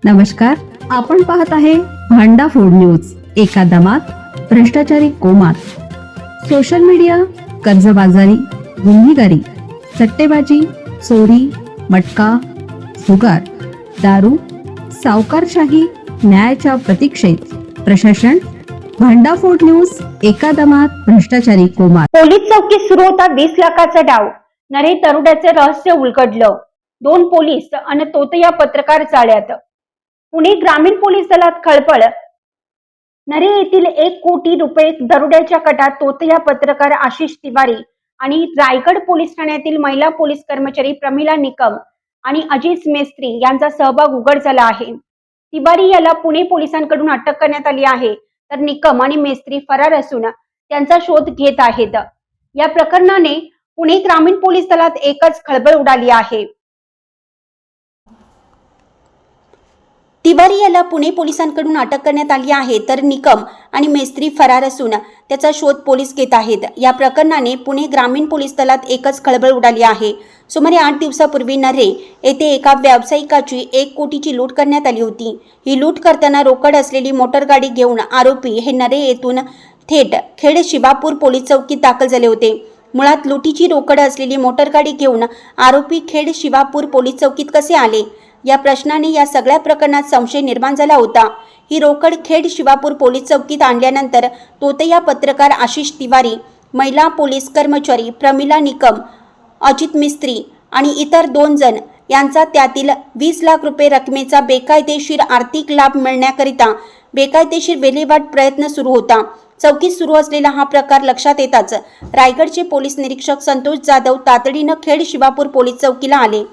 नमस्कार, आपण पाहत आहे भांडा फूड न्यूज। एका दमात भ्रष्टाचारी कोमात, सोशल मीडिया, कर्जबाजारी, गुन्हेगारी, सट्टेबाजी, चोरी, मटका, जुगार, दारू, सावकारशाही, न्यायाच्या प्रतीक्षेत प्रशासन। भांडा फूड न्यूज, एका दमात भ्रष्टाचारी कोमात। पोलीस चौकीत सुरू होता 20 लाखाचा डाव, नरे तरुड्याचे रहस्य उलगडलं। 2 पोलीस आणि तोतया पत्रकार जाळ्यात। पुणे ग्रामीण पोलीस दलात खळबळ। नरे येथील 1 कोटी रुपये दरोड्याच्या कटात तोतया पत्रकार आशिष तिवारी आणि रायगड पोलीस ठाण्यातील महिला पोलीस कर्मचारी प्रमिला निकम आणि अजित मेस्त्री यांचा सहभाग उघड झाला आहे। तिवारी याला पुणे पोलिसांकडून अटक करण्यात आली आहे, तर निकम आणि मेस्त्री फरार असून त्यांचा शोध घेत आहेत। या प्रकरणाने पुणे ग्रामीण पोलीस दलात एकच खळबळ उडाली आहे। तिवारी याला पुणे पोलिसांकडून अटक करण्यात आली आहे, तर निकम आणि मेस्त्री फरार असून त्याचा शोध पोलीस घेत आहेत। या प्रकरणाने पुणे ग्रामीण पोलीस दलात एकच खळबळ उडाली आहे। सुमारे 8 दिवसापूर्वी नरे येथे एका व्यावसायिकाची 1 कोटीची लूट करण्यात आली होती। ही लूट करताना रोकड असलेली मोटरगाडी घेऊन आरोपी हे नरे येथून थेट खेड शिवापूर पोलीस चौकीत दाखल झाले होते। मुळात लुटीची रोकड असलेली मोटरगाडी घेऊन आरोपी खेड शिवापूर पोलीस चौकीत कसे आले, या प्रश्नाने या सगळ्या प्रकरणात संशय निर्माण झाला होता। ही रोकड खेड शिवापूर पोलीस चौकीत आणल्यानंतर तोतया पत्रकार आशिष तिवारी, महिला पोलीस कर्मचारी प्रमिला निकम, अजित मिस्त्री आणि इतर 2 जण यांचा त्यातील 20 लाख रुपये रकमेचा बेकायदेशीर आर्थिक लाभ मिळण्याकरिता बेकायदेशीर विल्हेवाट प्रयत्न सुरू होता। चौकीत सुरू असलेला हा प्रकार लक्षात येताच रायगडचे पोलीस निरीक्षक संतोष जाधव तातडीनं खेड शिवापूर पोलीस चौकीला आले।